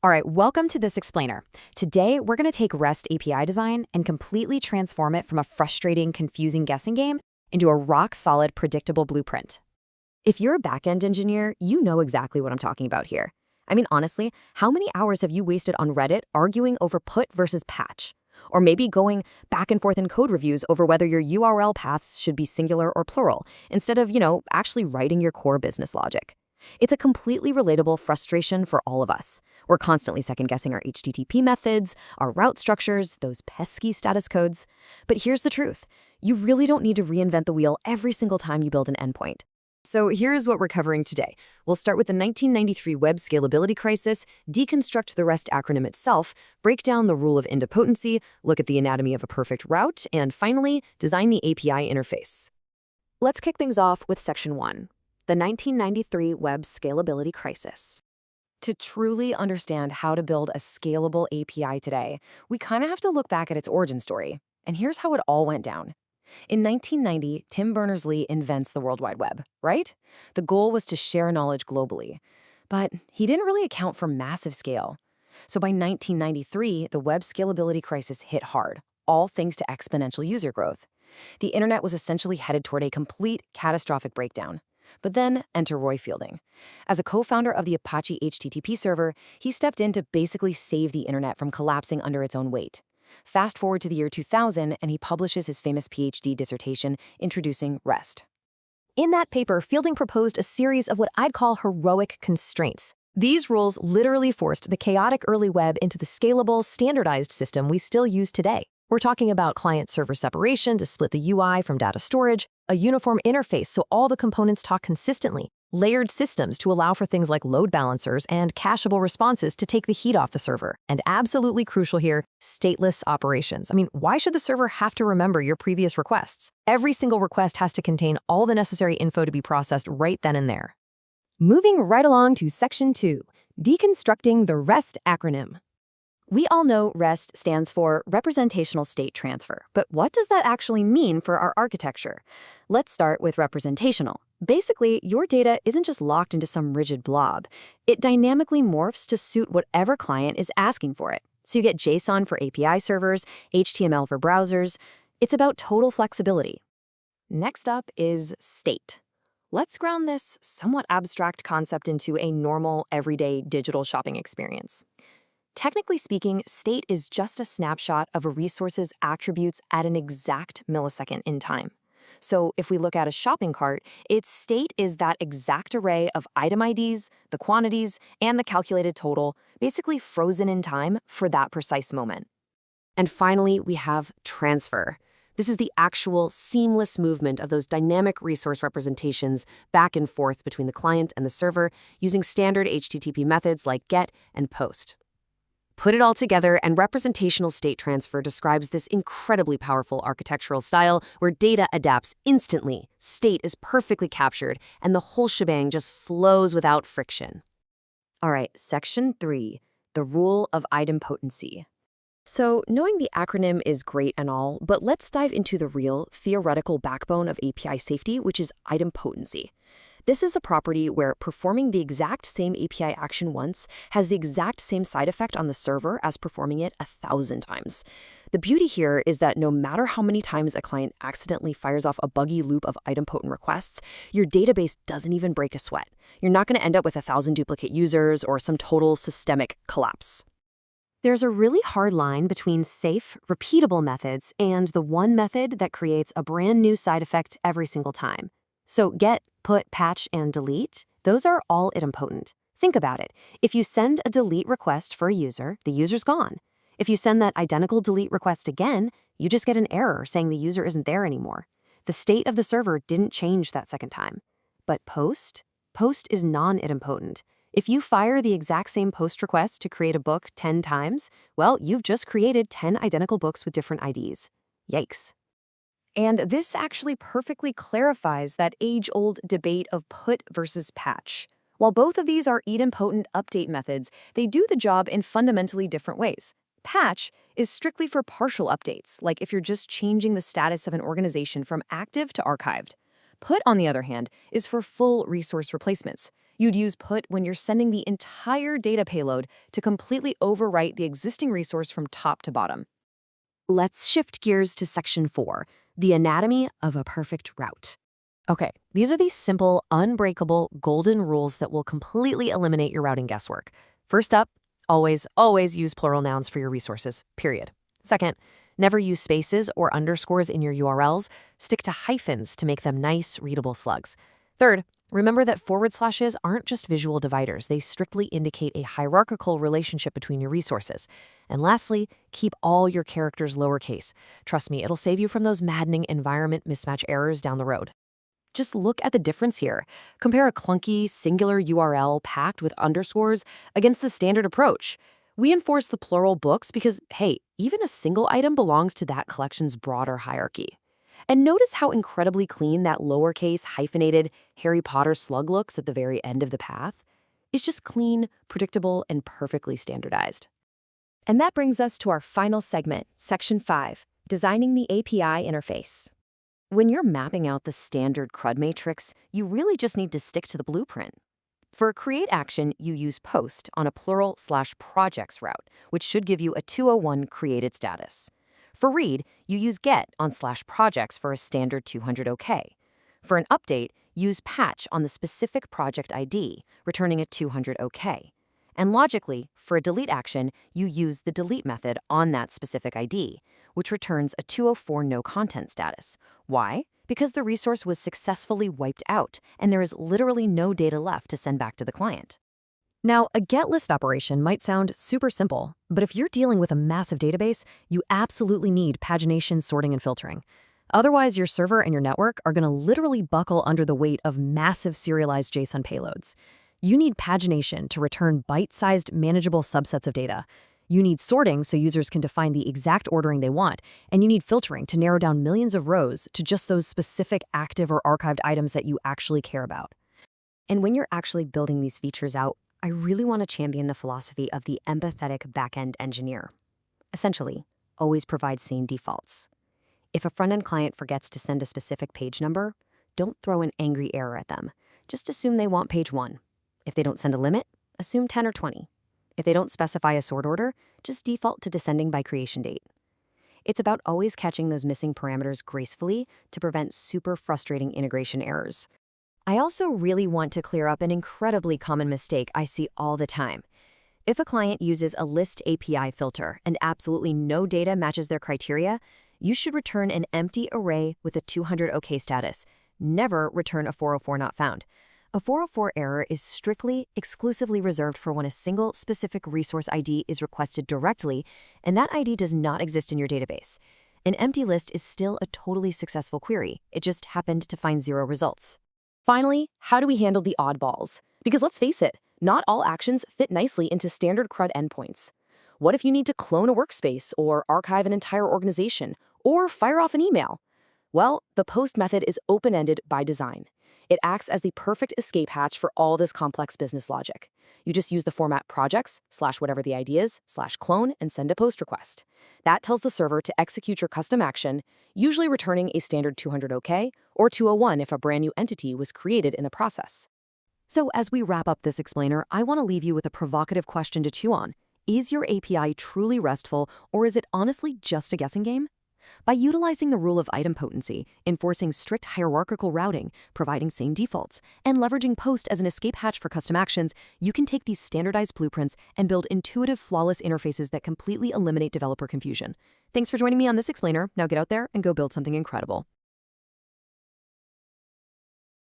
All right, welcome to this explainer. Today, we're going to take REST API design and completely transform it from a frustrating, confusing guessing game into a rock-solid, predictable blueprint. If you're a back-end engineer, you know exactly what I'm talking about here. I mean, honestly, how many hours have you wasted on Reddit arguing over put versus patch? Or maybe going back and forth in code reviews over whether your URL paths should be singular or plural, instead of, actually writing your core business logic. It's a completely relatable frustration for all of us. We're constantly second-guessing our HTTP methods, our route structures, those pesky status codes. But here's the truth. You really don't need to reinvent the wheel every single time you build an endpoint. So here's what we're covering today. We'll start with the 1993 web scalability crisis, deconstruct the REST acronym itself, break down the rule of idempotency, look at the anatomy of a perfect route, and finally, design the API interface. Let's kick things off with Section 1. The 1993 Web Scalability Crisis. To truly understand how to build a scalable API today, we kind of have to look back at its origin story. And here's how it all went down. In 1990, Tim Berners-Lee invents the World Wide Web, right? The goal was to share knowledge globally. But he didn't really account for massive scale. So by 1993, the web scalability crisis hit hard, all thanks to exponential user growth. The internet was essentially headed toward a complete catastrophic breakdown. But then enter Roy Fielding. As a co-founder of the Apache HTTP server, he stepped in to basically save the internet from collapsing under its own weight. Fast forward to the year 2000, and he publishes his famous PhD dissertation introducing REST. In that paper, Fielding proposed a series of what I'd call heroic constraints. These rules literally forced the chaotic early web into the scalable, standardized system we still use today. We're talking about client-server separation to split the UI from data storage, a uniform interface so all the components talk consistently, layered systems to allow for things like load balancers and cacheable responses to take the heat off the server, and absolutely crucial here, stateless operations. I mean, why should the server have to remember your previous requests? Every single request has to contain all the necessary info to be processed right then and there. Moving right along to Section 2, deconstructing the REST acronym. We all know REST stands for Representational State Transfer, but what does that actually mean for our architecture? Let's start with representational. Basically, your data isn't just locked into some rigid blob. It dynamically morphs to suit whatever client is asking for it. So you get JSON for API servers, HTML for browsers. It's about total flexibility. Next up is state. Let's ground this somewhat abstract concept into a normal, everyday digital shopping experience. Technically speaking, state is just a snapshot of a resource's attributes at an exact millisecond in time. So if we look at a shopping cart, its state is that exact array of item IDs, the quantities, and the calculated total, basically frozen in time for that precise moment. And finally, we have transfer. This is the actual seamless movement of those dynamic resource representations back and forth between the client and the server using standard HTTP methods like GET and POST. Put it all together, and representational state transfer describes this incredibly powerful architectural style where data adapts instantly, state is perfectly captured, and the whole shebang just flows without friction. All right, Section 3, the rule of idempotency. So knowing the acronym is great and all, but let's dive into the real, theoretical backbone of API safety, which is idempotency. This is a property where performing the exact same API action once has the exact same side effect on the server as performing it 1,000 times. The beauty here is that no matter how many times a client accidentally fires off a buggy loop of idempotent requests, your database doesn't even break a sweat. You're not going to end up with 1,000 duplicate users or some total systemic collapse. There's a really hard line between safe, repeatable methods and the one method that creates a brand new side effect every single time. So get, put, patch, and delete, those are all idempotent. Think about it. If you send a delete request for a user, the user's gone. If you send that identical delete request again, you just get an error saying the user isn't there anymore. The state of the server didn't change that second time. But post is non-idempotent. If you fire the exact same post request to create a book 10 times, well, you've just created 10 identical books with different IDs. Yikes. And this actually perfectly clarifies that age-old debate of put versus patch. While both of these are idempotent update methods, they do the job in fundamentally different ways. Patch is strictly for partial updates, like if you're just changing the status of an organization from active to archived. Put, on the other hand, is for full resource replacements. You'd use put when you're sending the entire data payload to completely overwrite the existing resource from top to bottom. Let's shift gears to section 4, the anatomy of a perfect route. Okay, these are the simple, unbreakable, golden rules that will completely eliminate your routing guesswork. First up, always use plural nouns for your resources, period. Second, never use spaces or underscores in your URLs. Stick to hyphens to make them nice, readable slugs. Third, remember that forward slashes aren't just visual dividers. They strictly indicate a hierarchical relationship between your resources. And lastly, keep all your characters lowercase. Trust me, it'll save you from those maddening environment mismatch errors down the road. Just look at the difference here. Compare a clunky, singular URL packed with underscores against the standard approach. We enforce the plural books because, hey, even a single item belongs to that collection's broader hierarchy. And notice how incredibly clean that lowercase, hyphenated Harry Potter slug looks at the very end of the path. It's just clean, predictable, and perfectly standardized. And that brings us to our final segment, Section 5, Designing the API Interface. When you're mapping out the standard CRUD matrix, you really just need to stick to the blueprint. For create action, you use post on a plural/projects route, which should give you a 201 created status. For read, you use get on /projects for a standard 200 OK. For an update, use patch on the specific project ID, returning a 200 OK. And logically, for a delete action, you use the delete method on that specific ID, which returns a 204 no content status. Why? Because the resource was successfully wiped out, and there is literally no data left to send back to the client. Now, a get list operation might sound super simple, but if you're dealing with a massive database, you absolutely need pagination, sorting, and filtering. Otherwise, your server and your network are going to literally buckle under the weight of massive serialized JSON payloads. You need pagination to return bite-sized, manageable subsets of data. You need sorting so users can define the exact ordering they want, and you need filtering to narrow down millions of rows to just those specific active or archived items that you actually care about. And when you're actually building these features out, I really want to champion the philosophy of the empathetic backend engineer. Essentially, always provide sane defaults. If a front-end client forgets to send a specific page number, don't throw an angry error at them. Just assume they want page 1. If they don't send a limit, assume 10 or 20. If they don't specify a sort order, just default to descending by creation date. It's about always catching those missing parameters gracefully to prevent super frustrating integration errors. I also really want to clear up an incredibly common mistake I see all the time. If a client uses a list API filter and absolutely no data matches their criteria, you should return an empty array with a 200 OK status. Never return a 404 not found. A 404 error is strictly, exclusively reserved for when a single specific resource ID is requested directly, and that ID does not exist in your database. An empty list is still a totally successful query. It just happened to find 0 results. Finally, how do we handle the oddballs? Because let's face it, not all actions fit nicely into standard CRUD endpoints. What if you need to clone a workspace, or archive an entire organization, or fire off an email? Well, the post method is open-ended by design. It acts as the perfect escape hatch for all this complex business logic. You just use the format projects/whatever the ID is/clone and send a post request. That tells the server to execute your custom action, usually returning a standard 200 OK or 201 if a brand new entity was created in the process. So as we wrap up this explainer, I want to leave you with a provocative question to chew on. Is your API truly RESTful, or is it honestly just a guessing game? By utilizing the rule of item potency, enforcing strict hierarchical routing, providing same defaults, and leveraging post as an escape hatch for custom actions, you can take these standardized blueprints and build intuitive, flawless interfaces that completely eliminate developer confusion. Thanks for joining me on this explainer. Now get out there and go build something incredible.